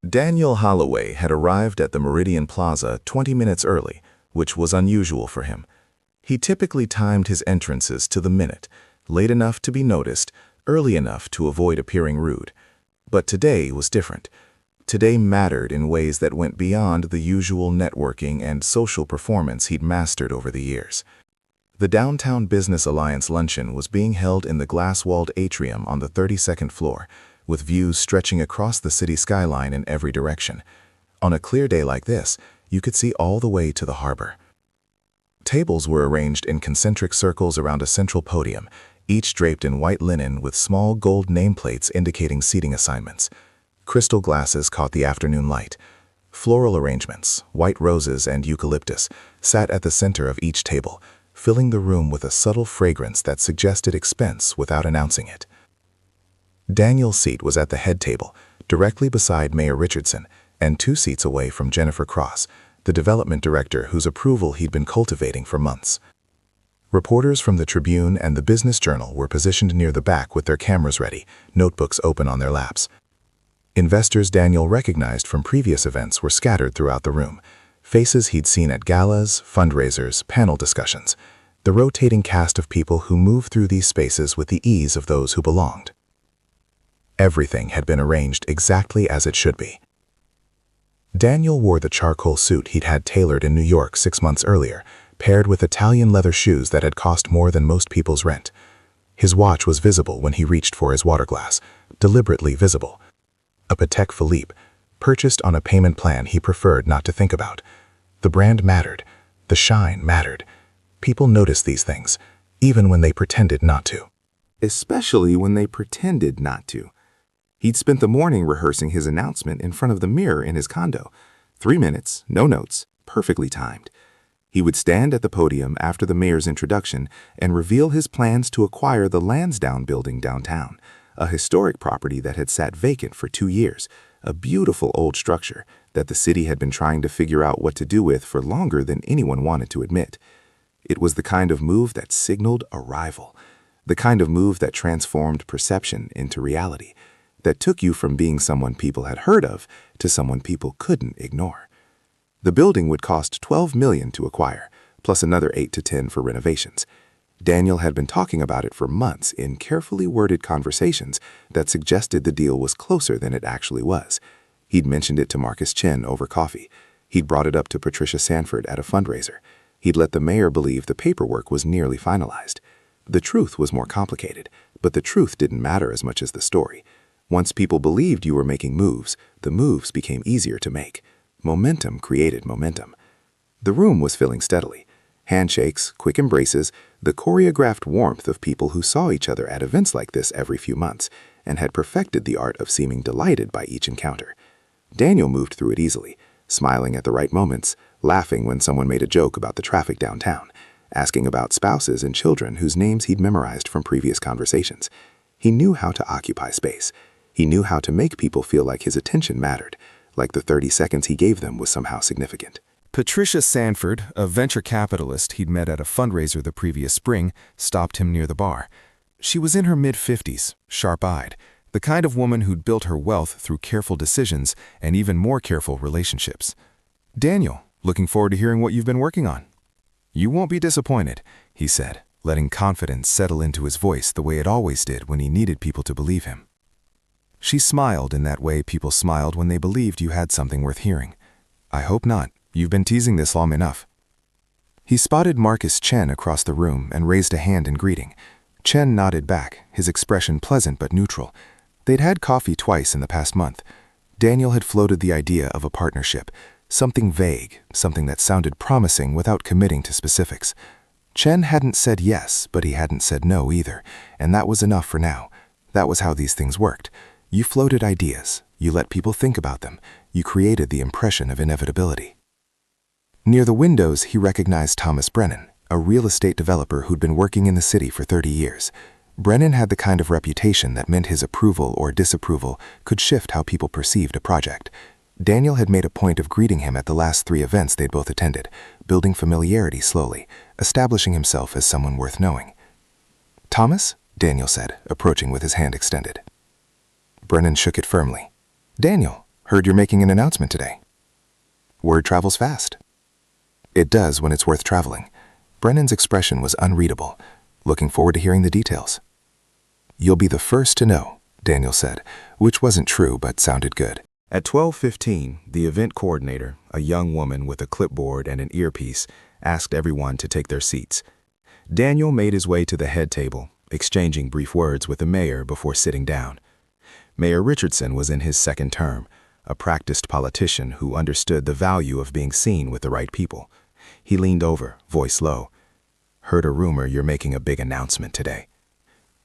Daniel Holloway had arrived at the Meridian Plaza 20 minutes early, which was unusual for him. He typically timed his entrances to the minute, late enough to be noticed, early enough to avoid appearing rude. But today was different. Today mattered in ways that went beyond the usual networking and social performance he'd mastered over the years. The Downtown Business Alliance luncheon was being held in the glass-walled atrium on the 32nd floor, with views stretching across the city skyline in every direction. On a clear day like this, you could see all the way to the harbor. Tables were arranged in concentric circles around a central podium, each draped in white linen with small gold nameplates indicating seating assignments. Crystal glasses caught the afternoon light. Floral arrangements, white roses and eucalyptus, sat at the center of each table, filling the room with a subtle fragrance that suggested expense without announcing it. Daniel's seat was at the head table, directly beside Mayor Richardson, and 2 seats away from Jennifer Cross, the development director whose approval he'd been cultivating for months. Reporters from the Tribune and the Business Journal were positioned near the back with their cameras ready, notebooks open on their laps. Investors Daniel recognized from previous events were scattered throughout the room, faces he'd seen at galas, fundraisers, panel discussions, the rotating cast of people who moved through these spaces with the ease of those who belonged. Everything had been arranged exactly as it should be. Daniel wore the charcoal suit he'd had tailored in New York 6 months earlier, paired with Italian leather shoes that had cost more than most people's rent. His watch was visible when he reached for his water glass, deliberately visible. A Patek Philippe, purchased on a payment plan he preferred not to think about. The brand mattered. The shine mattered. People noticed these things, even when they pretended not to. Especially when they pretended not to. He'd spent the morning rehearsing his announcement in front of the mirror in his condo. 3 minutes, no notes, perfectly timed. He would stand at the podium after the mayor's introduction and reveal his plans to acquire the Lansdowne building downtown, a historic property that had sat vacant for 2 years, a beautiful old structure that the city had been trying to figure out what to do with for longer than anyone wanted to admit. It was the kind of move that signaled arrival, the kind of move that transformed perception into reality, that took you from being someone people had heard of to someone people couldn't ignore. The building would cost $12 million to acquire, plus another 8 to 10 for renovations. Daniel had been talking about it for months in carefully worded conversations that suggested the deal was closer than it actually was. He'd mentioned it to Marcus Chen over coffee. He'd brought it up to Patricia Sanford at a fundraiser. He'd let the mayor believe the paperwork was nearly finalized. The truth was more complicated, but the truth didn't matter as much as the story. Once people believed you were making moves, the moves became easier to make. Momentum created momentum. The room was filling steadily. Handshakes, quick embraces, the choreographed warmth of people who saw each other at events like this every few months and had perfected the art of seeming delighted by each encounter. Daniel moved through it easily, smiling at the right moments, laughing when someone made a joke about the traffic downtown, asking about spouses and children whose names he'd memorized from previous conversations. He knew how to occupy space. He knew how to make people feel like his attention mattered, like the 30 seconds he gave them was somehow significant. Patricia Sanford, a venture capitalist he'd met at a fundraiser the previous spring, stopped him near the bar. She was in her mid-50s, sharp-eyed, the kind of woman who'd built her wealth through careful decisions and even more careful relationships. "Daniel, looking forward to hearing what you've been working on." "You won't be disappointed," he said, letting confidence settle into his voice the way it always did when he needed people to believe him. She smiled in that way people smiled when they believed you had something worth hearing. "I hope not. You've been teasing this long enough." He spotted Marcus Chen across the room and raised a hand in greeting. Chen nodded back, his expression pleasant but neutral. They'd had coffee twice in the past month. Daniel had floated the idea of a partnership, something vague, something that sounded promising without committing to specifics. Chen hadn't said yes, but he hadn't said no either, and that was enough for now. That was how these things worked. You floated ideas, you let people think about them, you created the impression of inevitability. Near the windows, he recognized Thomas Brennan, a real estate developer who'd been working in the city for 30 years. Brennan had the kind of reputation that meant his approval or disapproval could shift how people perceived a project. Daniel had made a point of greeting him at the last 3 events they'd both attended, building familiarity slowly, establishing himself as someone worth knowing. "Thomas?" Daniel said, approaching with his hand extended. Brennan shook it firmly. "Daniel, Heard you're making an announcement today. Word travels fast. It does when it's worth traveling. Brennan's expression was unreadable. Looking forward to hearing the details. You'll be the first to know, Daniel said, which wasn't true but sounded good. At 12:15, the event coordinator, a young woman with a clipboard and an earpiece, asked everyone to take their seats. Daniel made his way to the head table, exchanging brief words with the mayor before sitting down. Mayor Richardson was in his second term, a practiced politician who understood the value of being seen with the right people. He leaned over, voice low. Heard a rumor you're making a big announcement today.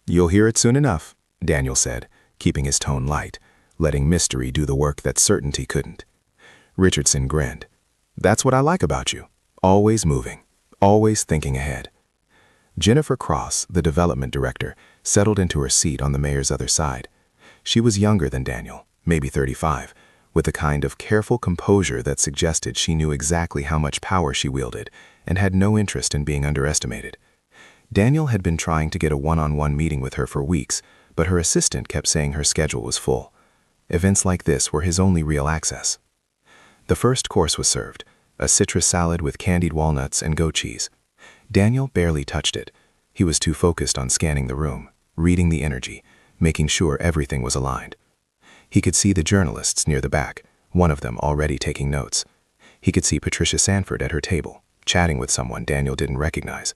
You'll hear it soon enough, Daniel said, keeping his tone light, letting mystery do the work that certainty couldn't. Richardson grinned. That's what I like about you. Always moving, always thinking ahead. Jennifer Cross, the development director, settled into her seat on the mayor's other side. She was younger than Daniel, maybe 35, with a kind of careful composure that suggested she knew exactly how much power she wielded and had no interest in being underestimated. Daniel had been trying to get a one-on-one meeting with her for weeks, but her assistant kept saying her schedule was full. Events like this were his only real access. The first course was served, a citrus salad with candied walnuts and goat cheese. Daniel barely touched it. He was too focused on scanning the room, reading the energy, making sure everything was aligned. He could see the journalists near the back, one of them already taking notes. He could see Patricia Sanford at her table, chatting with someone Daniel didn't recognize.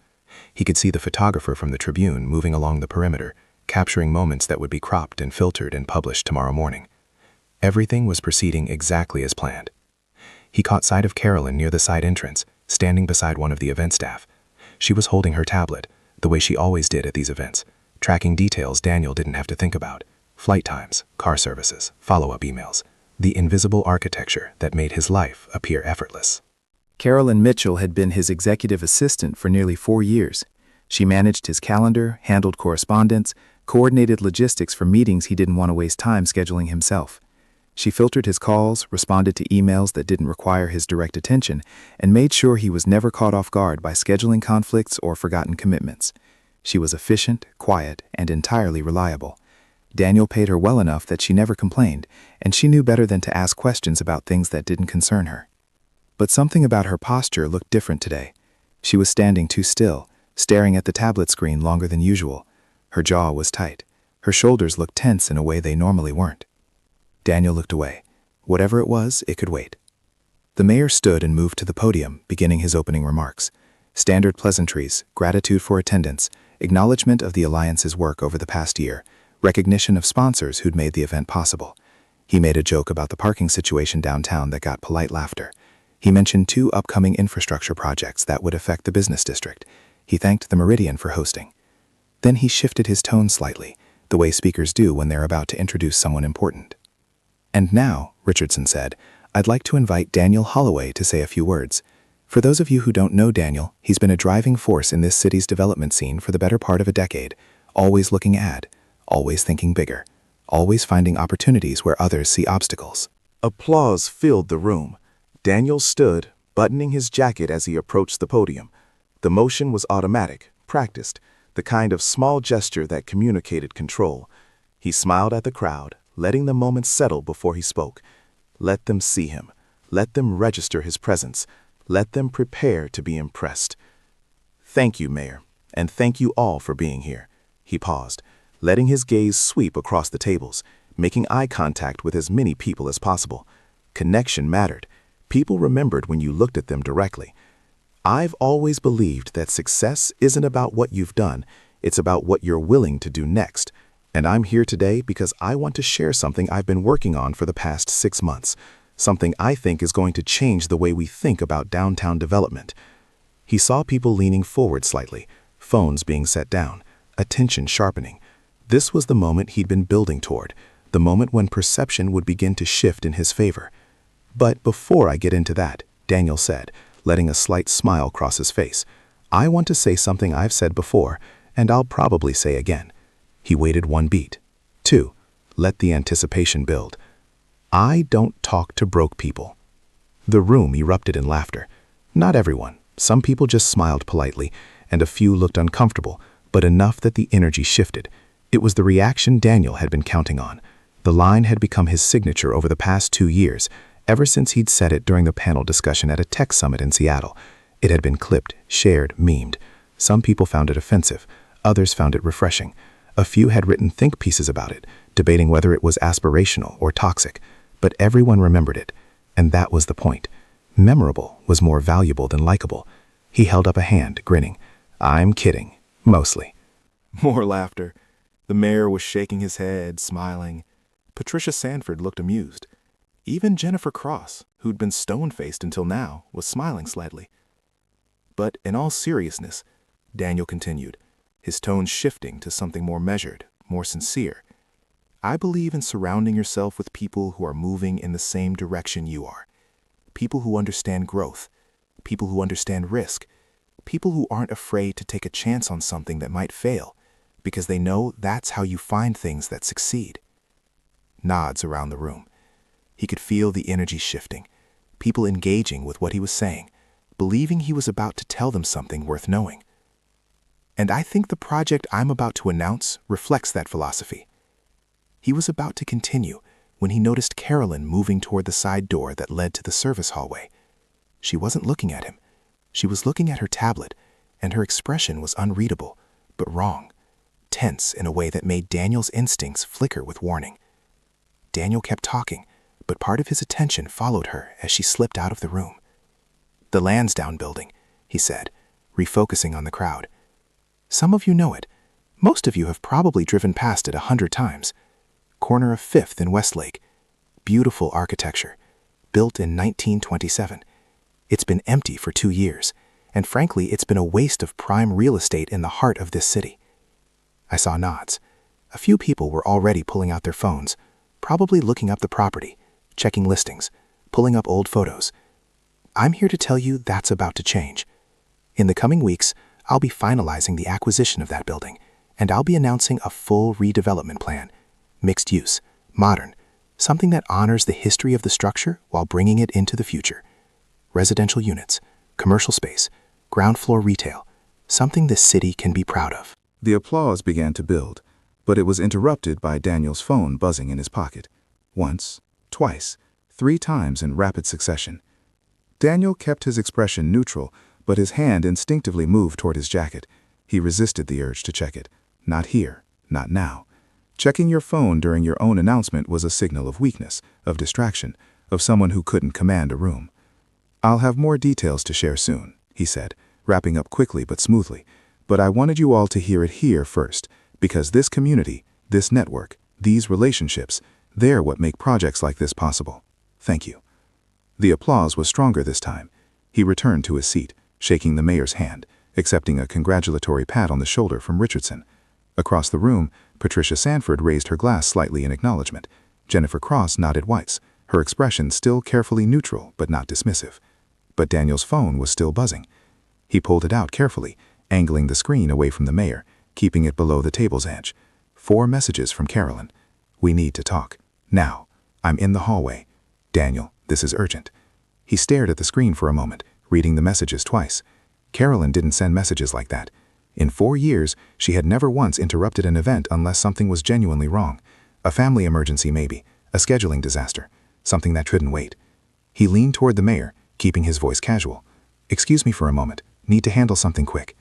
He could see the photographer from the Tribune moving along the perimeter, capturing moments that would be cropped and filtered and published tomorrow morning. Everything was proceeding exactly as planned. He caught sight of Carolyn near the side entrance, standing beside one of the event staff. She was holding her tablet, the way she always did at these events, tracking details Daniel didn't have to think about. Flight times, car services, follow-up emails, the invisible architecture that made his life appear effortless. Carolyn Mitchell had been his executive assistant for nearly 4 years. She managed his calendar, handled correspondence, coordinated logistics for meetings he didn't want to waste time scheduling himself. She filtered his calls, responded to emails that didn't require his direct attention, and made sure he was never caught off guard by scheduling conflicts or forgotten commitments. She was efficient, quiet, and entirely reliable. Daniel paid her well enough that she never complained, and she knew better than to ask questions about things that didn't concern her. But something about her posture looked different today. She was standing too still, staring at the tablet screen longer than usual. Her jaw was tight. Her shoulders looked tense in a way they normally weren't. Daniel looked away. Whatever it was, it could wait. The mayor stood and moved to the podium, beginning his opening remarks. Standard pleasantries, gratitude for attendance, acknowledgement of the Alliance's work over the past year, recognition of sponsors who'd made the event possible. He made a joke about the parking situation downtown that got polite laughter. He mentioned 2 upcoming infrastructure projects that would affect the business district. He thanked the Meridian for hosting. Then he shifted his tone slightly, the way speakers do when they're about to introduce someone important. And now, Richardson said, I'd like to invite Daniel Holloway to say a few words. For those of you who don't know Daniel, he's been a driving force in this city's development scene for the better part of a decade, always looking ahead, always thinking bigger, always finding opportunities where others see obstacles. Applause filled the room. Daniel stood, buttoning his jacket as he approached the podium. The motion was automatic, practiced, the kind of small gesture that communicated control. He smiled at the crowd, letting the moment settle before he spoke. Let them see him. Let them register his presence. Let them prepare to be impressed. Thank you, Mayor, and thank you all for being here. He paused, letting his gaze sweep across the tables, making eye contact with as many people as possible. Connection mattered. People remembered when you looked at them directly. I've always believed that success isn't about what you've done, it's about what you're willing to do next. And I'm here today because I want to share something I've been working on for the past 6 months, something I think is going to change the way we think about downtown development. He saw people leaning forward slightly, phones being set down, attention sharpening. This was the moment he'd been building toward, the moment when perception would begin to shift in his favor. But before I get into that, Daniel said, letting a slight smile cross his face, I want to say something I've said before, and I'll probably say again. He waited 1 beat. 2. Let the anticipation build. I don't talk to broke people. The room erupted in laughter. Not everyone. Some people just smiled politely, and a few looked uncomfortable, but enough that the energy shifted. It was the reaction Daniel had been counting on. The line had become his signature over the past 2 years, ever since he'd said it during the panel discussion at a tech summit in Seattle. It had been clipped, shared, memed. Some people found it offensive. Others found it refreshing. A few had written think pieces about it, debating whether it was aspirational or toxic. But everyone remembered it, and that was the point. Memorable was more valuable than likable. He held up a hand, grinning. I'm kidding. Mostly. More laughter. The mayor was shaking his head, smiling. Patricia Sanford looked amused. Even Jennifer Cross, who'd been stone-faced until now, was smiling slightly. But in all seriousness, Daniel continued, his tone shifting to something more measured, more sincere. I believe in surrounding yourself with people who are moving in the same direction you are. People who understand growth, people who understand risk, people who aren't afraid to take a chance on something that might fail, because they know that's how you find things that succeed. Nods around the room. He could feel the energy shifting, people engaging with what he was saying, believing he was about to tell them something worth knowing. And I think the project I'm about to announce reflects that philosophy. He was about to continue when he noticed Carolyn moving toward the side door that led to the service hallway. She wasn't looking at him. She was looking at her tablet, and her expression was unreadable, but wrong, tense in a way that made Daniel's instincts flicker with warning. Daniel kept talking, but part of his attention followed her as she slipped out of the room. The Lansdowne building, he said, refocusing on the crowd. Some of you know it. Most of you have probably driven past it 100 times. Corner of 5th and Westlake. Beautiful architecture. Built in 1927. It's been empty for 2 years, and frankly, it's been a waste of prime real estate in the heart of this city. I saw nods. A few people were already pulling out their phones, probably looking up the property, checking listings, pulling up old photos. I'm here to tell you that's about to change. In the coming weeks, I'll be finalizing the acquisition of that building, and I'll be announcing a full redevelopment plan. Mixed use, modern, something that honors the history of the structure while bringing it into the future. Residential units, commercial space, ground floor retail, something this city can be proud of. The applause began to build, but it was interrupted by Daniel's phone buzzing in his pocket. Once, twice, 3 times in rapid succession. Daniel kept his expression neutral, but his hand instinctively moved toward his jacket. He resisted the urge to check it. Not here, not now. Checking your phone during your own announcement was a signal of weakness, of distraction, of someone who couldn't command a room. I'll have more details to share soon, he said, wrapping up quickly but smoothly. But I wanted you all to hear it here first, because this community, this network, these relationships, they're what make projects like this possible. Thank you. The applause was stronger this time. He returned to his seat, shaking the mayor's hand, accepting a congratulatory pat on the shoulder from Richardson. Across the room, Patricia Sanford raised her glass slightly in acknowledgement. Jennifer Cross nodded twice, her expression still carefully neutral but not dismissive. But Daniel's phone was still buzzing. He pulled it out carefully, angling the screen away from the mayor, keeping it below the table's edge. 4 messages from Carolyn. We need to talk. Now. I'm in the hallway. Daniel, this is urgent. He stared at the screen for a moment, reading the messages twice. Carolyn didn't send messages like that. In 4 years, she had never once interrupted an event unless something was genuinely wrong. A family emergency maybe, a scheduling disaster, something that couldn't wait. He leaned toward the mayor, keeping his voice casual. Excuse me for a moment, need to handle something quick.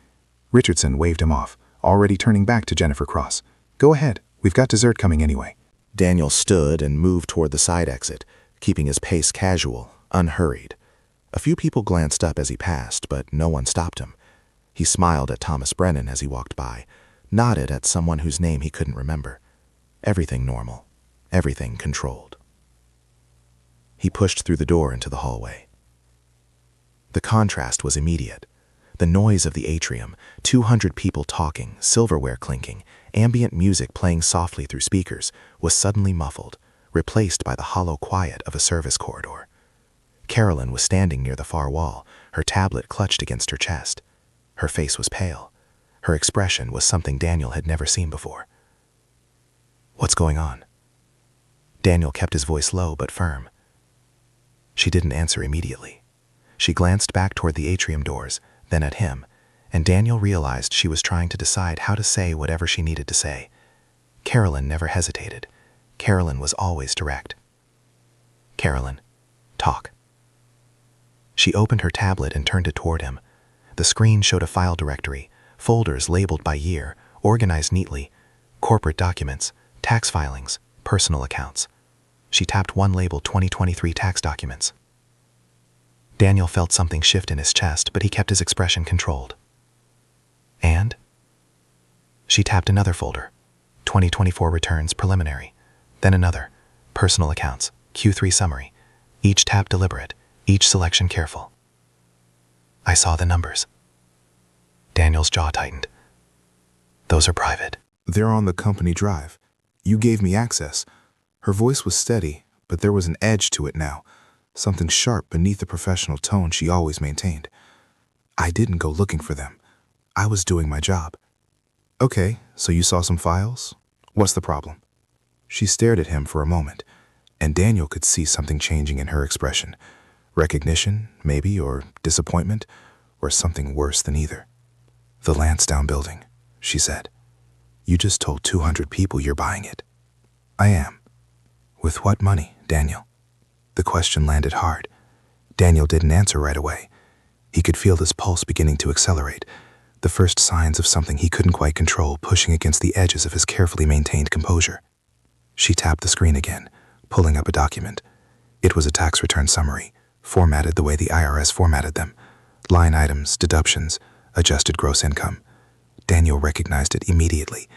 Richardson waved him off, already turning back to Jennifer Cross. Go ahead, we've got dessert coming anyway. Daniel stood and moved toward the side exit, keeping his pace casual, unhurried. A few people glanced up as he passed, but no one stopped him. He smiled at Thomas Brennan as he walked by, nodded at someone whose name he couldn't remember. Everything normal, everything controlled. He pushed through the door into the hallway. The contrast was immediate. The noise of the atrium, 200 people talking, silverware clinking, ambient music playing softly through speakers, was suddenly muffled, replaced by the hollow quiet of a service corridor. Carolyn was standing near the far wall, her tablet clutched against her chest. Her face was pale. Her expression was something Daniel had never seen before. What's going on? Daniel kept his voice low but firm. She didn't answer immediately. She glanced back toward the atrium doors, then at him, and Daniel realized she was trying to decide how to say whatever she needed to say. Carolyn never hesitated. Carolyn was always direct. Carolyn, talk. She opened her tablet and turned it toward him. The screen showed a file directory, folders labeled by year, organized neatly, corporate documents, tax filings, personal accounts. She tapped one labeled 2023 tax documents. Daniel felt something shift in his chest, but he kept his expression controlled. And? She tapped another folder, 2024 returns preliminary, then another, personal accounts, Q3 summary, each tap deliberate, each selection careful. I saw the numbers. Daniel's jaw tightened. Those are private. They're on the company drive. You gave me access. Her voice was steady, but there was an edge to it now, something sharp beneath the professional tone she always maintained. I didn't go looking for them. I was doing my job. Okay, so you saw some files? What's the problem? She stared at him for a moment, and Daniel could see something changing in her expression. Recognition, maybe, or disappointment, or something worse than either. The Lansdowne building, she said. You just told 200 people you're buying it. I am. With what money, Daniel? The question landed hard. Daniel didn't answer right away. He could feel his pulse beginning to accelerate, the first signs of something he couldn't quite control pushing against the edges of his carefully maintained composure. She tapped the screen again, pulling up a document. It was a tax return summary, formatted the way the IRS formatted them. Line items, deductions, adjusted gross income. Daniel recognized it immediately.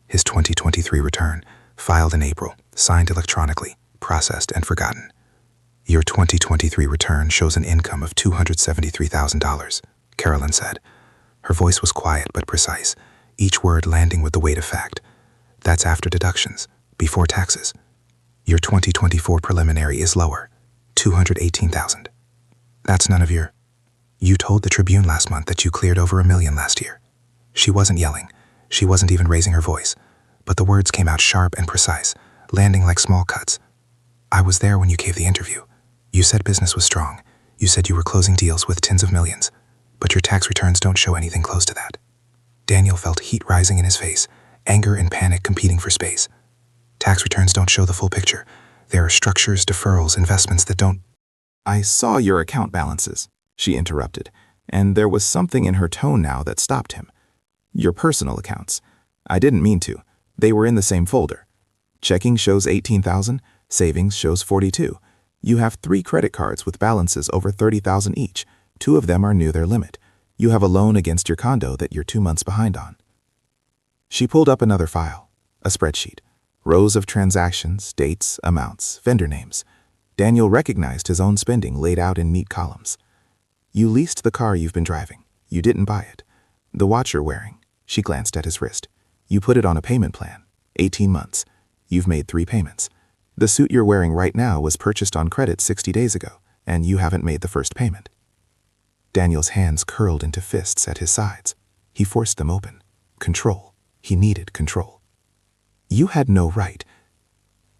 His 2023 return, filed in April, signed electronically, processed and forgotten. Your 2023 return shows an income of $273,000, Carolyn said. Her voice was quiet but precise, each word landing with the weight of fact. That's after deductions, before taxes. Your 2024 preliminary is lower, $218,000. That's none of your... You told the Tribune last month that you cleared over $1 million last year. She wasn't yelling. She wasn't even raising her voice. But the words came out sharp and precise, landing like small cuts. I was there when you gave the interview. You said business was strong. You said you were closing deals with tens of millions. But your tax returns don't show anything close to that. Daniel felt heat rising in his face, anger and panic competing for space. Tax returns don't show the full picture. There are structures, deferrals, investments that don't... I saw your account balances, she interrupted, and there was something in her tone now that stopped him. Your personal accounts. I didn't mean to. They were in the same folder. Checking shows $18,000, savings shows $42,000. You have 3 credit cards with balances over $30,000 each. 2 of them are near their limit. You have a loan against your condo that you're 2 months behind on. She pulled up another file, a spreadsheet. Rows of transactions, dates, amounts, vendor names. Daniel recognized his own spending laid out in neat columns. You leased the car you've been driving. You didn't buy it. The watch you're wearing. She glanced at his wrist. You put it on a payment plan. 18 months. You've made 3 payments. The suit you're wearing right now was purchased on credit 60 days ago, and you haven't made the first payment. Daniel's hands curled into fists at his sides. He forced them open. Control. He needed control. You had no right.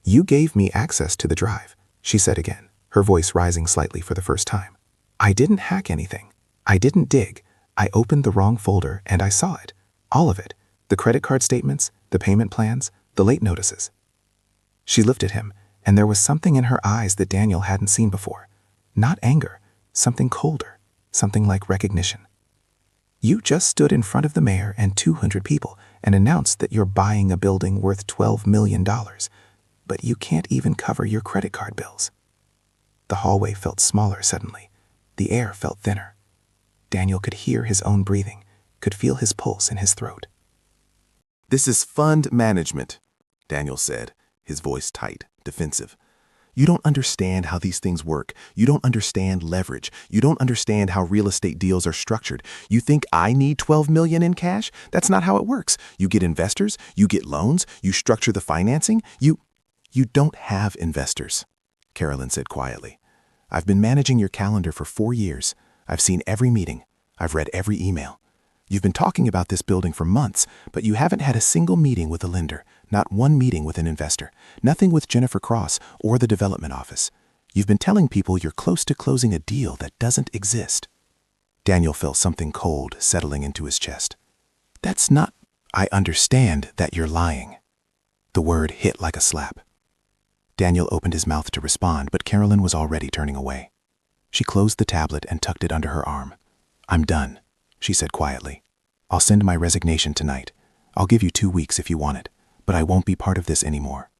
You gave me access to the drive, she said again, her voice rising slightly for the first time. I didn't hack anything. I didn't dig. I opened the wrong folder and I saw it. All of it. The credit card statements, the payment plans, the late notices. She looked at him, and there was something in her eyes that Daniel hadn't seen before. Not anger, something colder, something like recognition. You just stood in front of the mayor and 200 people and announced that you're buying a building worth $12 million, but you can't even cover your credit card bills. The hallway felt smaller suddenly. The air felt thinner. Daniel could hear his own breathing, could feel his pulse in his throat. This is fund management, Daniel said, his voice tight, defensive. You don't understand how these things work. You don't understand leverage. You don't understand how real estate deals are structured. You think I need $12 million in cash? That's not how it works. You get investors, you get loans, you structure the financing. You don't have investors, Carolyn said quietly. I've been managing your calendar for 4 years. I've seen every meeting. I've read every email. You've been talking about this building for months, but you haven't had a single meeting with a lender, not one meeting with an investor, nothing with Jennifer Cross or the development office. You've been telling people you're close to closing a deal that doesn't exist. Daniel felt something cold settling into his chest. That's not... I understand that you're lying. The word hit like a slap. Daniel opened his mouth to respond, but Carolyn was already turning away. She closed the tablet and tucked it under her arm. "I'm done," she said quietly. "I'll send my resignation tonight. I'll give you 2 weeks if you want it, but I won't be part of this anymore.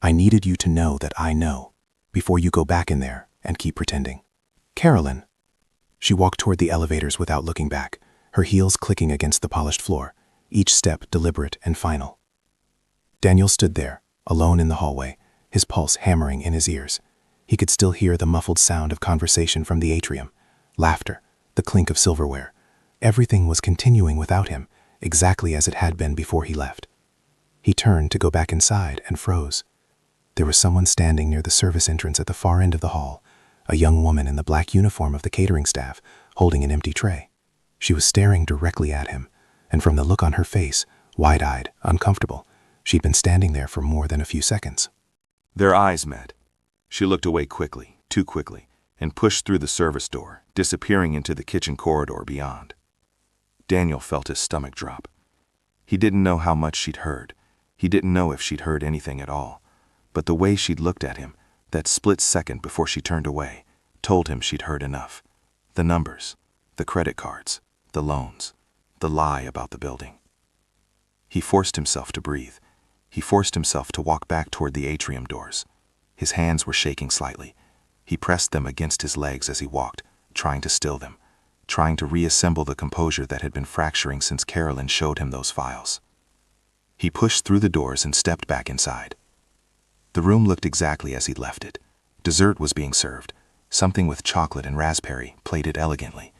I needed you to know that I know, before you go back in there and keep pretending." "Carolyn." She walked toward the elevators without looking back, her heels clicking against the polished floor, each step deliberate and final. Daniel stood there, alone in the hallway, his pulse hammering in his ears. He could still hear the muffled sound of conversation from the atrium, laughter, the clink of silverware. Everything was continuing without him, exactly as it had been before he left. He turned to go back inside and froze. There was someone standing near the service entrance at the far end of the hall, a young woman in the black uniform of the catering staff, holding an empty tray. She was staring directly at him, and from the look on her face, wide-eyed, uncomfortable, she'd been standing there for more than a few seconds. Their eyes met. She looked away quickly, too quickly, and pushed through the service door, disappearing into the kitchen corridor beyond. Daniel felt his stomach drop. He didn't know how much she'd heard. He didn't know if she'd heard anything at all. But the way she'd looked at him, that split second before she turned away, told him she'd heard enough. The numbers, the credit cards, the loans, the lie about the building. He forced himself to breathe. He forced himself to walk back toward the atrium doors. His hands were shaking slightly. He pressed them against his legs as he walked, trying to still them, trying to reassemble the composure that had been fracturing since Carolyn showed him those files. He pushed through the doors and stepped back inside. The room looked exactly as he'd left it. Dessert was being served, something with chocolate and raspberry, plated elegantly.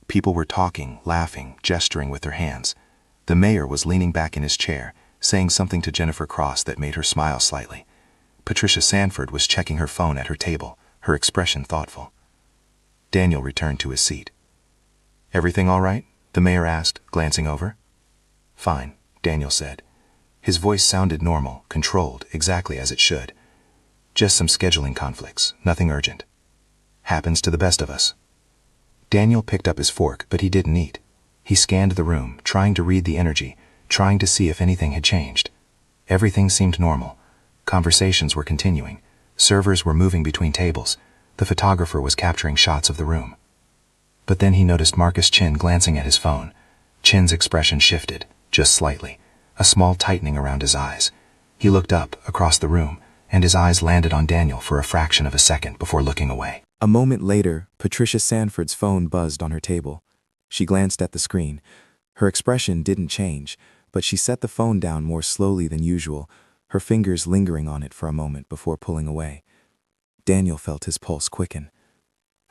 People were talking, laughing, gesturing with their hands. The mayor was leaning back in his chair, saying something to Jennifer Cross that made her smile slightly. Patricia Sanford was checking her phone at her table, her expression thoughtful. Daniel returned to his seat. "Everything all right?" the mayor asked, glancing over. "Fine," Daniel said. His voice sounded normal, controlled, exactly as it should. "Just some scheduling conflicts, nothing urgent. Happens to the best of us." Daniel picked up his fork, but he didn't eat. He scanned the room, trying to read the energy, trying to see if anything had changed. Everything seemed normal. Conversations were continuing. Servers were moving between tables. The photographer was capturing shots of the room. But then he noticed Marcus Chin glancing at his phone. Chin's expression shifted, just slightly, a small tightening around his eyes. He looked up, across the room, and his eyes landed on Daniel for a fraction of a second before looking away. A moment later, Patricia Sanford's phone buzzed on her table. She glanced at the screen. Her expression didn't change, but she set the phone down more slowly than usual, her fingers lingering on it for a moment before pulling away. Daniel felt his pulse quicken.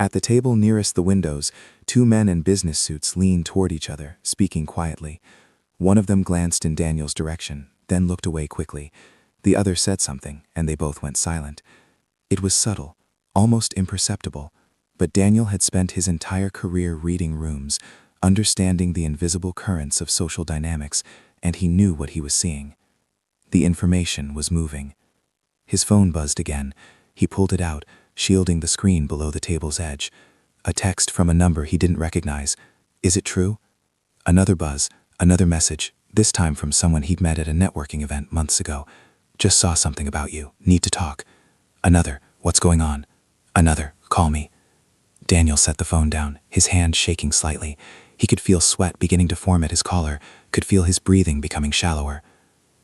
At the table nearest the windows, 2 men in business suits leaned toward each other, speaking quietly. One of them glanced in Daniel's direction, then looked away quickly. The other said something, and they both went silent. It was subtle, almost imperceptible, but Daniel had spent his entire career reading rooms, understanding the invisible currents of social dynamics, and he knew what he was seeing. The information was moving. His phone buzzed again. He pulled it out, shielding the screen below the table's edge. A text from a number he didn't recognize. "Is it true?" Another buzz, another message, this time from someone he'd met at a networking event months ago. "Just saw something about you. Need to talk." Another, "What's going on?" Another, "Call me." Daniel set the phone down, his hand shaking slightly. He could feel sweat beginning to form at his collar, could feel his breathing becoming shallower.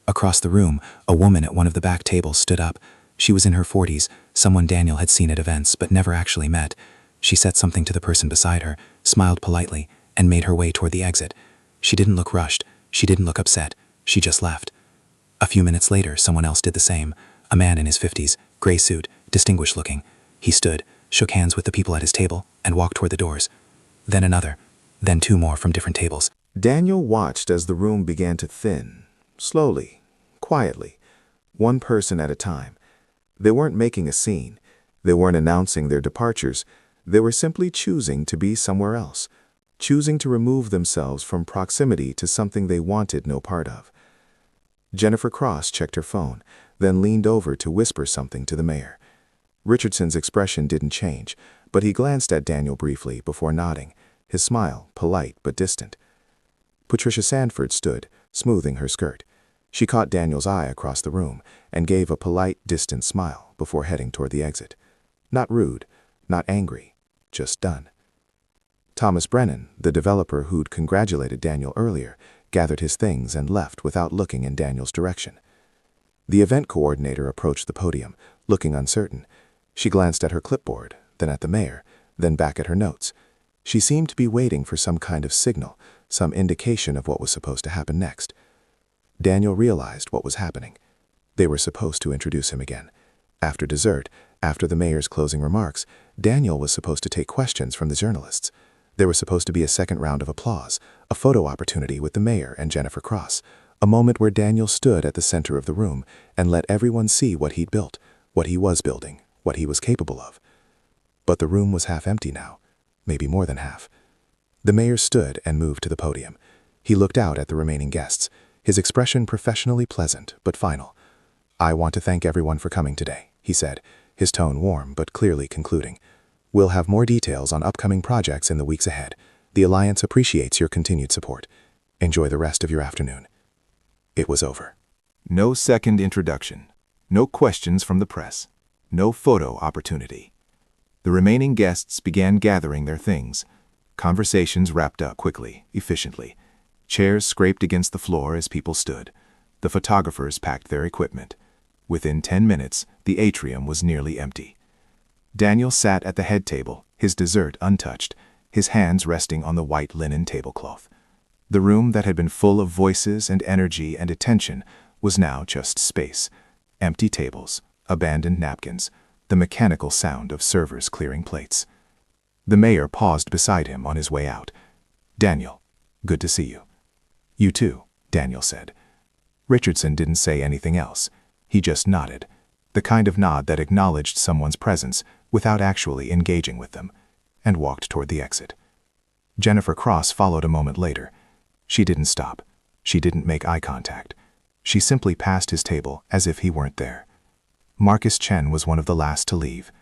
Across the room, a woman at one of the back tables stood up. She was in her 40s, someone Daniel had seen at events but never actually met. She said something to the person beside her, smiled politely, and made her way toward the exit. She didn't look rushed. She didn't look upset. She just left. A few minutes later, someone else did the same. A man in his 50s, gray suit, distinguished looking. He stood, shook hands with the people at his table, and walked toward the doors. Then another. Then 2 more from different tables. Daniel watched as the room began to thin, slowly, quietly, one person at a time. They weren't making a scene. They weren't announcing their departures. They were simply choosing to be somewhere else, choosing to remove themselves from proximity to something they wanted no part of. Jennifer Cross checked her phone, then leaned over to whisper something to the mayor. Richardson's expression didn't change, but he glanced at Daniel briefly before nodding, his smile polite but distant. Patricia Sanford stood, smoothing her skirt. She caught Daniel's eye across the room and gave a polite, distant smile before heading toward the exit. Not rude, not angry, just done. Thomas Brennan, the developer who'd congratulated Daniel earlier, gathered his things and left without looking in Daniel's direction. The event coordinator approached the podium, looking uncertain. She glanced at her clipboard, then at the mayor, then back at her notes. She seemed to be waiting for some kind of signal, some indication of what was supposed to happen next. Daniel realized what was happening. They were supposed to introduce him again. After dessert, after the mayor's closing remarks, Daniel was supposed to take questions from the journalists. There was supposed to be a second round of applause, a photo opportunity with the mayor and Jennifer Cross, a moment where Daniel stood at the center of the room and let everyone see what he'd built, what he was building, what he was capable of. But the room was half empty now, maybe more than half. The mayor stood and moved to the podium. He looked out at the remaining guests, his expression professionally pleasant but final. "I want to thank everyone for coming today," he said, his tone warm but clearly concluding. "We'll have more details on upcoming projects in the weeks ahead. The Alliance appreciates your continued support. Enjoy the rest of your afternoon." It was over. No second introduction. No questions from the press. No photo opportunity. The remaining guests began gathering their things. Conversations wrapped up quickly, efficiently. Chairs scraped against the floor as people stood. The photographers packed their equipment. Within 10 minutes, the atrium was nearly empty. Daniel sat at the head table, his dessert untouched, his hands resting on the white linen tablecloth. The room that had been full of voices and energy and attention was now just space. Empty tables, abandoned napkins, the mechanical sound of servers clearing plates. The mayor paused beside him on his way out. "Daniel, good to see you." "You too," Daniel said. Richardson didn't say anything else. He just nodded, the kind of nod that acknowledged someone's presence without actually engaging with them, and walked toward the exit. Jennifer Cross followed a moment later. She didn't stop. She didn't make eye contact. She simply passed his table as if he weren't there. Marcus Chen was one of the last to leave.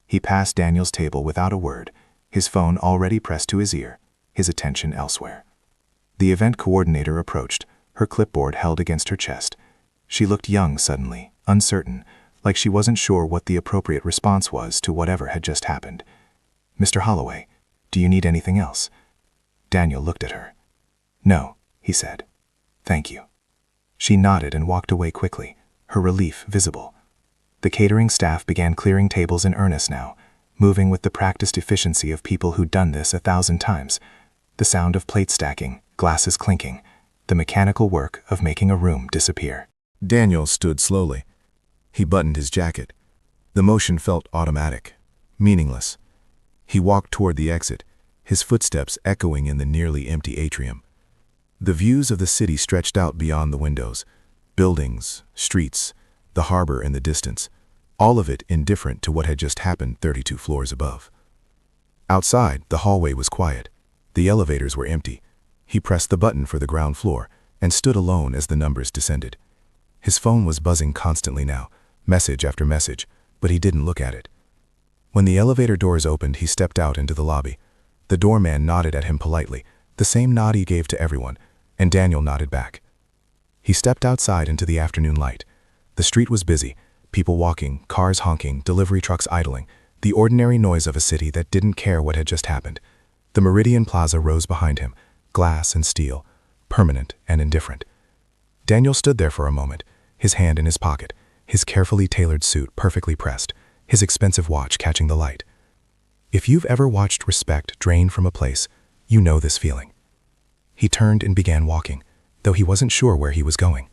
He passed Daniel's table without a word, his phone already pressed to his ear, his attention elsewhere. The event coordinator approached, her clipboard held against her chest. She looked young suddenly, uncertain, like she wasn't sure what the appropriate response was to whatever had just happened. "Mr. Holloway, do you need anything else?" Daniel looked at her. "No," he said. "Thank you." She nodded and walked away quickly, her relief visible. The catering staff began clearing tables in earnest now, moving with the practiced efficiency of people who'd done this 1,000 times. The sound of plate stacking, glasses clinking, the mechanical work of making a room disappear. Daniel stood slowly. He buttoned his jacket. The motion felt automatic, meaningless. He walked toward the exit, his footsteps echoing in the nearly empty atrium. The views of the city stretched out beyond the windows. Buildings, streets, the harbor in the distance, all of it indifferent to what had just happened 32 floors above. Outside, the hallway was quiet. The elevators were empty. He pressed the button for the ground floor and stood alone as the numbers descended. His phone was buzzing constantly now, message after message, but he didn't look at it. When the elevator doors opened, he stepped out into the lobby. The doorman nodded at him politely, the same nod he gave to everyone, and Daniel nodded back. He stepped outside into the afternoon light. The street was busy, people walking, cars honking, delivery trucks idling, the ordinary noise of a city that didn't care what had just happened. The Meridian Plaza rose behind him, glass and steel, permanent and indifferent. Daniel stood there for a moment, his hand in his pocket, his carefully tailored suit perfectly pressed, his expensive watch catching the light. If you've ever watched respect drain from a place, you know this feeling. He turned and began walking, though he wasn't sure where he was going.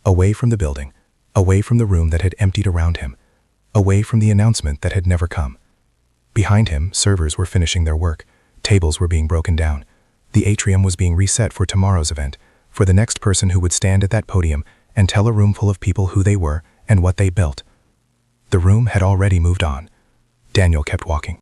Away from the building, away from the room that had emptied around him, away from the announcement that had never come. Behind him, servers were finishing their work, tables were being broken down. The atrium was being reset for tomorrow's event, for the next person who would stand at that podium and tell a room full of people who they were and what they built. The room had already moved on. Daniel kept walking.